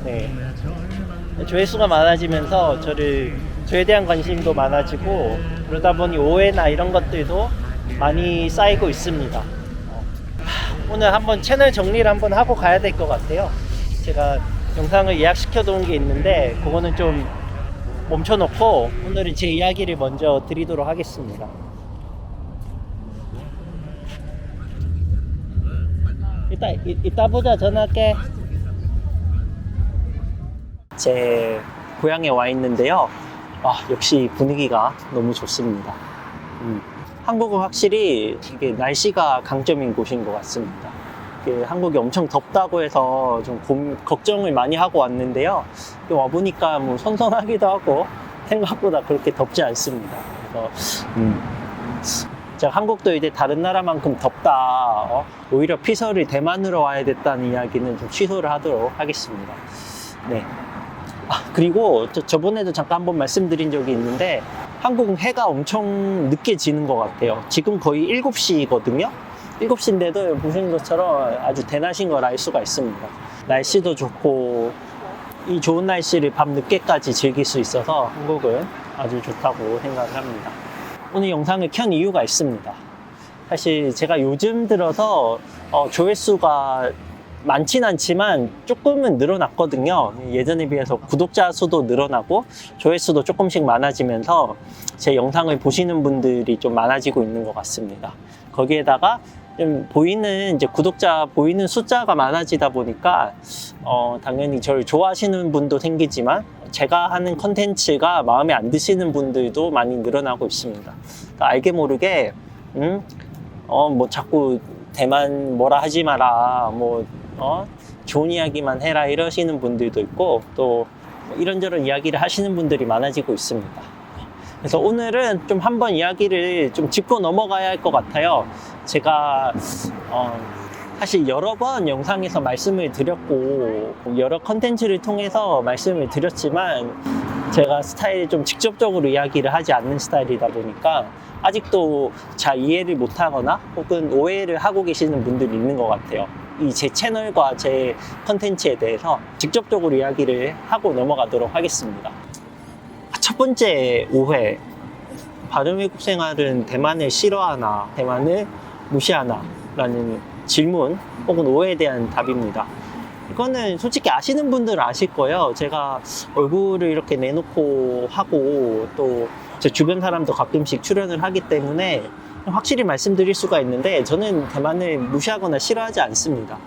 네. 조회수가 많아지면서 저에 대한 관심도 많아지고 그러다 보니 오해나 이런 것들도 많이 쌓이고 있습니다. 오늘 한번 채널 정리를 한번 하고 가야 될 것 같아요. 제가 영상을 예약시켜 놓은 게 있는데 그거는 좀 멈춰놓고 오늘은 제 이야기를 먼저 드리도록 하겠습니다. 이따 보자. 전화할게. 제 고향에 와 있는데요. 역시 분위기가 너무 좋습니다. 한국은 확실히 이게 날씨가 강점인 곳인 것 같습니다. 한국이 엄청 덥다고 해서 좀 걱정을 많이 하고 왔는데요. 와보니까 뭐 선선하기도 하고 생각보다 그렇게 덥지 않습니다. 그래서 제가 한국도 이제 다른 나라만큼 덥다, 오히려 피서를 대만으로 와야 됐다는 이야기는 좀 취소를 하도록 하겠습니다. 네. 그리고 저번에도 잠깐 한번 말씀드린 적이 있는데 한국은 해가 엄청 늦게 지는 것 같아요. 지금 거의 7시거든요. 7시인데도 보시는 것처럼 아주 대낮인 걸 알 수가 있습니다. 날씨도 좋고 이 좋은 날씨를 밤 늦게까지 즐길 수 있어서 한국은 아주 좋다고 생각을 합니다. 오늘 영상을 켠 이유가 있습니다. 사실 제가 요즘 들어서 조회수가 많진 않지만 조금은 늘어났거든요. 예전에 비해서 구독자 수도 늘어나고 조회수도 조금씩 많아지면서 제 영상을 보시는 분들이 좀 많아지고 있는 것 같습니다. 거기에다가 좀 구독자 보이는 숫자가 많아지다 보니까 당연히 저를 좋아하시는 분도 생기지만 제가 하는 컨텐츠가 마음에 안 드시는 분들도 많이 늘어나고 있습니다. 그러니까 알게 모르게 뭐 자꾸 대만 뭐라 하지 마라, 좋은 이야기만 해라 이러시는 분들도 있고 또 이런저런 이야기를 하시는 분들이 많아지고 있습니다. 그래서 오늘은 좀 한번 이야기를 좀 짚고 넘어가야 할 것 같아요. 제가 사실 여러 번 영상에서 말씀을 드렸고 여러 컨텐츠를 통해서 말씀을 드렸지만 제가 스타일이 좀 직접적으로 이야기를 하지 않는 스타일이다 보니까 아직도 잘 이해를 못하거나 혹은 오해를 하고 계시는 분들이 있는 것 같아요. 이 제 채널과 제 컨텐츠에 대해서 직접적으로 이야기를 하고 넘어가도록 하겠습니다. 첫 번째 오해, 바른 외국 생활은 대만을 싫어하나 대만을 무시하나 라는 질문 혹은 오해에 대한 답입니다. 이거는 솔직히 아시는 분들은 아실 거예요. 제가 얼굴을 이렇게 내놓고 하고 또 제 주변 사람도 가끔씩 출연을 하기 때문에 확실히 말씀드릴 수가 있는데 저는 대만을 무시하거나 싫어하지 않습니다.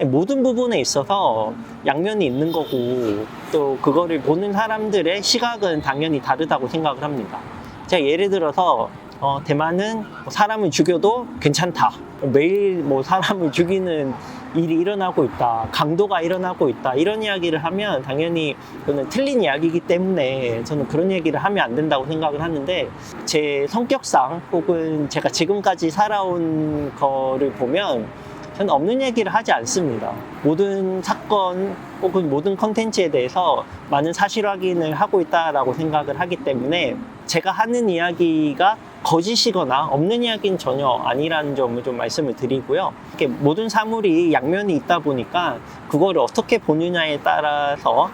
모든 부분에 있어서 양면이 있는 거고 또 그거를 보는 사람들의 시각은 당연히 다르다고 생각을 합니다. 제가 예를 들어서 대만은 사람을 죽여도 괜찮다, 매일 사람을 죽이는 일이 일어나고 있다, 강도가 일어나고 있다 이런 이야기를 하면 당연히 그건 틀린 이야기이기 때문에 저는 그런 얘기를 하면 안 된다고 생각을 하는데 제 성격상 혹은 제가 지금까지 살아온 거를 보면 저는 없는 얘기를 하지 않습니다. 모든 사건 혹은 모든 컨텐츠에 대해서 많은 사실 확인을 하고 있다라고 생각을 하기 때문에 제가 하는 이야기가 거짓이거나 없는 이야기는 전혀 아니라는 점을 좀 말씀을 드리고요. 이렇게 모든 사물이 양면이 있다 보니까 그거를 어떻게 보느냐에 따라서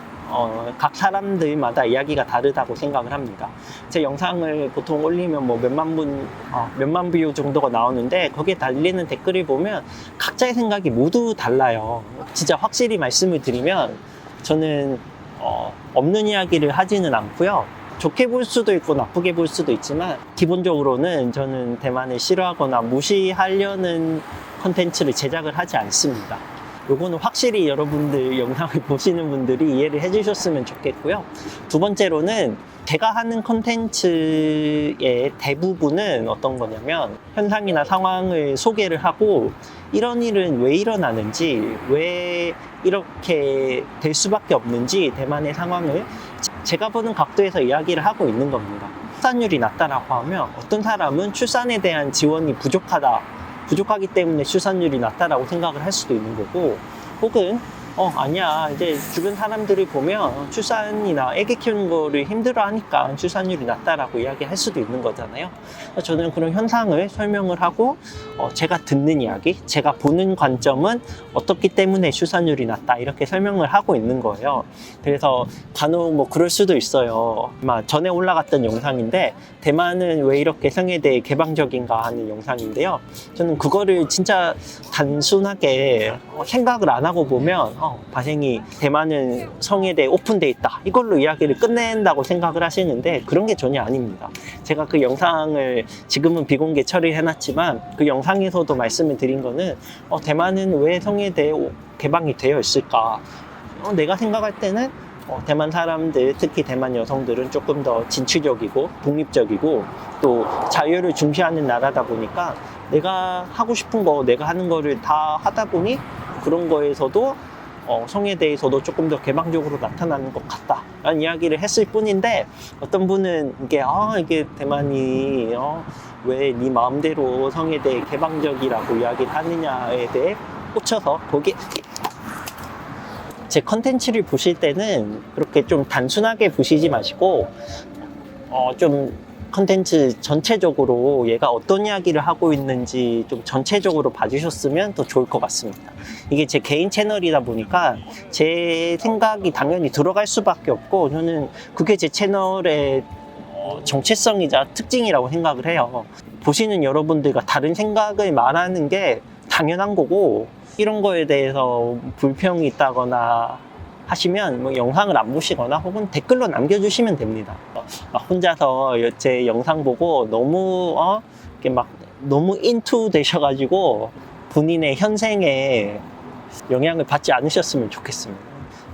각 사람들마다 이야기가 다르다고 생각을 합니다. 제 영상을 보통 올리면 몇만 뷰 정도가 나오는데 거기에 달리는 댓글을 보면 각자의 생각이 모두 달라요. 진짜 확실히 말씀을 드리면 저는 없는 이야기를 하지는 않고요. 좋게 볼 수도 있고 나쁘게 볼 수도 있지만 기본적으로는 저는 대만을 싫어하거나 무시하려는 컨텐츠를 제작을 하지 않습니다. 요거는 확실히 여러분들 영상을 보시는 분들이 이해를 해주셨으면 좋겠고요. 두 번째로는 제가 하는 컨텐츠의 대부분은 어떤 거냐면 현상이나 상황을 소개를 하고 이런 일은 왜 일어나는지, 왜 이렇게 될 수밖에 없는지 대만의 상황을 제가 보는 각도에서 이야기를 하고 있는 겁니다. 출산율이 낮다라고 하면 어떤 사람은 출산에 대한 지원이 부족하기 때문에 출산율이 낮다라고 생각을 할 수도 있는 거고, 혹은 아니야. 이제 주변 사람들이 보면 출산이나 아기 키우는 거를 힘들어 하니까 출산율이 낮다라고 이야기할 수도 있는 거잖아요. 저는 그런 현상을 설명을 하고, 제가 듣는 이야기, 제가 보는 관점은 어떻기 때문에 출산율이 낮다, 이렇게 설명을 하고 있는 거예요. 그래서 간혹 뭐 그럴 수도 있어요. 아마 전에 올라갔던 영상인데, 대만은 왜 이렇게 성에 대해 개방적인가 하는 영상인데요. 저는 그거를 진짜 단순하게 생각을 안 하고 보면 바생이 대만은 성에 대해 오픈돼 있다, 이걸로 이야기를 끝낸다고 생각을 하시는데 그런 게 전혀 아닙니다. 제가 그 영상을 지금은 비공개 처리를 해놨지만 그 영상에서도 말씀을 드린 거는 대만은 왜 성에 대해 개방이 되어 있을까. 내가 생각할 때는 대만 사람들, 특히 대만 여성들은 조금 더 진취적이고 독립적이고 또 자유를 중시하는 나라다 보니까 내가 하고 싶은 거, 내가 하는 거를 다 하다 보니 그런 거에서도 성에 대해서도 조금 더 개방적으로 나타나는 것 같다 라는 이야기를 했을 뿐인데, 어떤 분은 이게 대만이 왜 네 마음대로 성에 대해 개방적이라고 이야기를 하느냐에 대해 꽂혀서 제 컨텐츠를 보실 때는 그렇게 좀 단순하게 보시지 마시고 좀 컨텐츠 전체적으로 얘가 어떤 이야기를 하고 있는지 좀 전체적으로 봐주셨으면 더 좋을 것 같습니다. 이게 제 개인 채널이다 보니까 제 생각이 당연히 들어갈 수밖에 없고, 저는 그게 제 채널의 정체성이자 특징이라고 생각을 해요. 보시는 여러분들과 다른 생각을 말하는 게 당연한 거고, 이런 거에 대해서 불평이 있다거나 하시면 뭐 영상을 안 보시거나 혹은 댓글로 남겨주시면 됩니다. 혼자서 제 영상 보고 너무 이렇게 막 너무 인투 되셔가지고 본인의 현생에 영향을 받지 않으셨으면 좋겠습니다.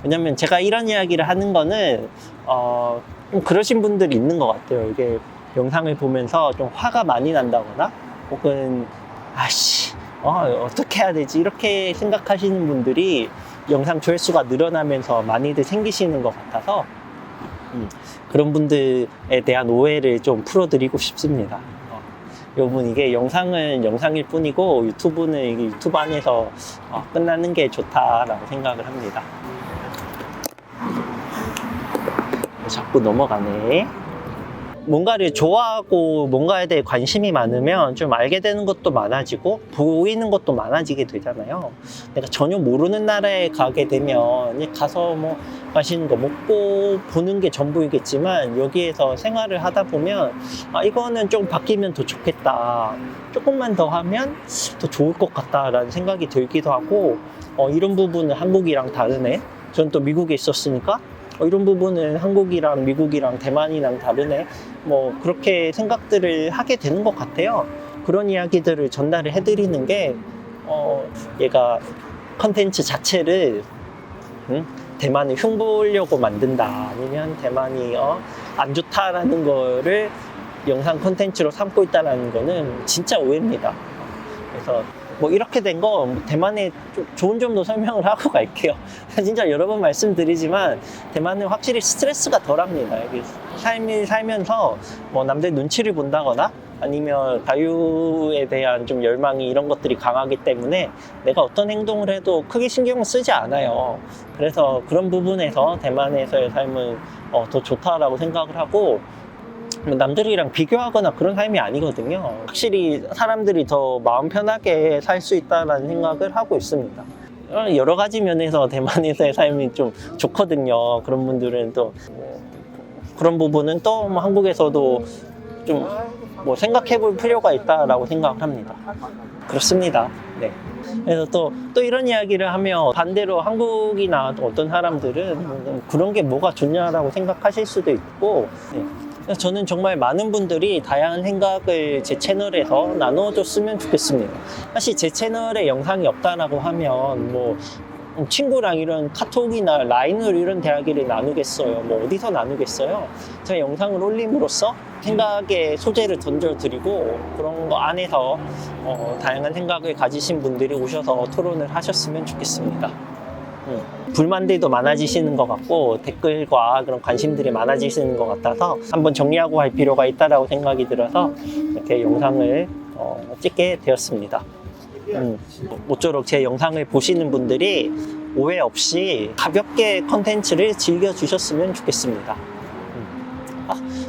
왜냐면 제가 이런 이야기를 하는 거는 좀 그러신 분들이 있는 것 같아요. 이게 영상을 보면서 좀 화가 많이 난다거나 혹은 어떻게 해야 되지, 이렇게 생각하시는 분들이 영상 조회수가 늘어나면서 많이들 생기시는 것 같아서 그런 분들에 대한 오해를 좀 풀어드리고 싶습니다. 여러분, 이게 영상은 영상일 뿐이고 유튜브는 이게 유튜브 안에서 끝나는 게 좋다라고 생각을 합니다. 자꾸 넘어가네. 뭔가를 좋아하고 뭔가에 대해 관심이 많으면 좀 알게 되는 것도 많아지고 보이는 것도 많아지게 되잖아요. 내가 전혀 모르는 나라에 가게 되면 가서 뭐 맛있는 거 먹고 보는 게 전부이겠지만, 여기에서 생활을 하다 보면 이거는 좀 바뀌면 더 좋겠다, 조금만 더 하면 더 좋을 것 같다라는 생각이 들기도 하고, 이런 부분은 한국이랑 다르네, 전 또 미국에 있었으니까 이런 부분은 한국이랑 미국이랑 대만이랑 다르네, 뭐 그렇게 생각들을 하게 되는 것 같아요. 그런 이야기들을 전달을 해드리는 게 얘가 컨텐츠 자체를 대만을 흉보려고 만든다, 아니면 대만이 안 좋다라는 거를 영상 컨텐츠로 삼고 있다는 거는 진짜 오해입니다. 그래서 뭐 이렇게 된 거 대만의 좋은 점도 설명을 하고 갈게요. 진짜 여러 번 말씀드리지만 대만은 확실히 스트레스가 덜합니다. 삶을 살면서 뭐 남들 눈치를 본다거나 아니면 자유에 대한 좀 열망이, 이런 것들이 강하기 때문에 내가 어떤 행동을 해도 크게 신경을 쓰지 않아요. 그래서 그런 부분에서 대만에서의 삶은 더 좋다라고 생각을 하고, 남들이랑 비교하거나 그런 삶이 아니거든요. 확실히 사람들이 더 마음 편하게 살 수 있다는 생각을 하고 있습니다. 여러 가지 면에서 대만에서의 삶이 좀 좋거든요. 그런 분들은 또 그런 부분은 또 한국에서도 좀 뭐 생각해 볼 필요가 있다라고 생각을 합니다. 그렇습니다. 네. 그래서 또 이런 이야기를 하면 반대로 한국이나 어떤 사람들은 그런 게 뭐가 좋냐라고 생각하실 수도 있고, 네. 저는 정말 많은 분들이 다양한 생각을 제 채널에서 나눠줬으면 좋겠습니다. 사실 제 채널에 영상이 없다라고 하면 뭐 친구랑 이런 카톡이나 라인으로 이런 대화기를 나누겠어요? 뭐 어디서 나누겠어요? 제가 영상을 올림으로써 생각의 소재를 던져드리고 그런 거 안에서 다양한 생각을 가지신 분들이 오셔서 토론을 하셨으면 좋겠습니다. 불만들도 많아지시는 것 같고 댓글과 그런 관심들이 많아지시는 것 같아서 한번 정리하고 할 필요가 있다고 생각이 들어서 이렇게 영상을 찍게 되었습니다. 모쪼록 제 영상을 보시는 분들이 오해 없이 가볍게 컨텐츠를 즐겨주셨으면 좋겠습니다.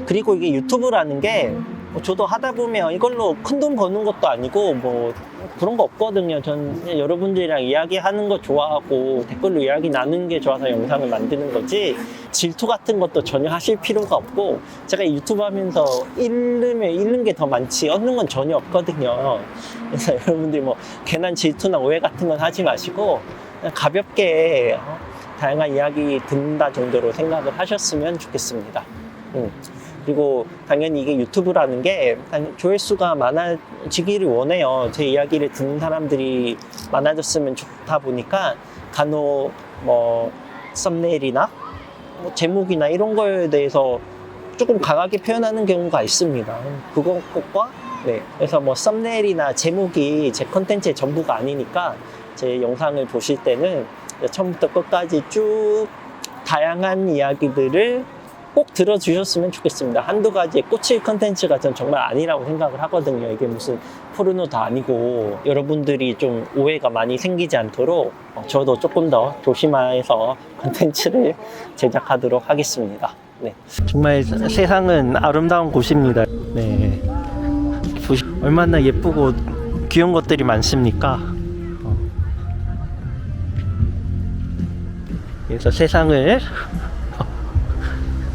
그리고 이게 유튜브라는 게 저도 하다 보면 이걸로 큰돈 버는 것도 아니고 뭐 그런 거 없거든요. 전 여러분들이랑 이야기하는 거 좋아하고 댓글로 이야기 나누는 게 좋아서 영상을 만드는 거지 질투 같은 것도 전혀 하실 필요가 없고 제가 유튜브 하면서 잃는 게 더 많지 얻는 건 전혀 없거든요. 그래서 여러분들이 뭐 괜한 질투나 오해 같은 건 하지 마시고 그냥 가볍게 다양한 이야기 듣는다 정도로 생각을 하셨으면 좋겠습니다. 그리고 당연히 이게 유튜브라는 게 조회수가 많아지기를 원해요. 제 이야기를 듣는 사람들이 많아졌으면 좋다 보니까 간혹 뭐 썸네일이나 뭐 제목이나 이런 거에 대해서 조금 강하게 표현하는 경우가 있습니다. 그것과 그래서 뭐 썸네일이나 제목이 제 컨텐츠의 전부가 아니니까 제 영상을 보실 때는 처음부터 끝까지 쭉 다양한 이야기들을 꼭 들어주셨으면 좋겠습니다. 한두 가지에 꽂힐 컨텐츠가 전 정말 아니라고 생각을 하거든요. 이게 무슨 포르노도 아니고 여러분들이 좀 오해가 많이 생기지 않도록 저도 조금 더 조심해서 컨텐츠를 제작하도록 하겠습니다. 네. 정말 세상은 아름다운 곳입니다. 네. 얼마나 예쁘고 귀여운 것들이 많습니까? 그래서 세상을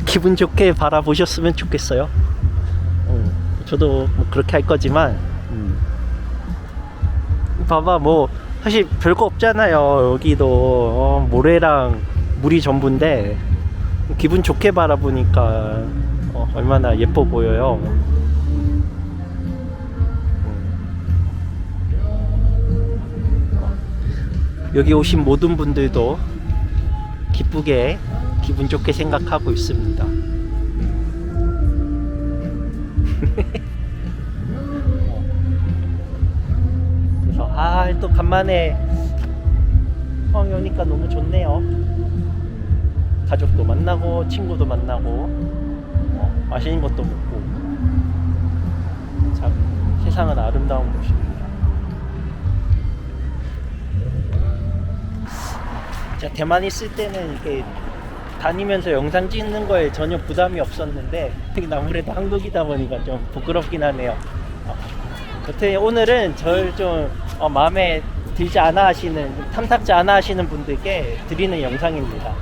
기분 좋게 바라보셨으면 좋겠어요. 저도 뭐 그렇게 할 거지만 봐봐 뭐 사실 별거 없잖아요. 여기도 모래랑 물이 전부인데 기분 좋게 바라보니까 얼마나 예뻐 보여요. 여기 오신 모든 분들도 기쁘게 기분 좋게 생각하고 있습니다. 그래서 또 간만에 포항에 오니까 너무 좋네요. 가족도 만나고 친구도 만나고 맛있는 것도 먹고 참 세상은 아름다운 곳입니다. 제가 대만 있을 때는 이렇게 다니면서 영상 찍는 거에 전혀 부담이 없었는데 아무래도 한국이다 보니까 좀 부끄럽긴 하네요. 여튼 오늘은 저를 좀 마음에 들지 않아 하시는, 탐탁지 않아 하시는 분들께 드리는 영상입니다.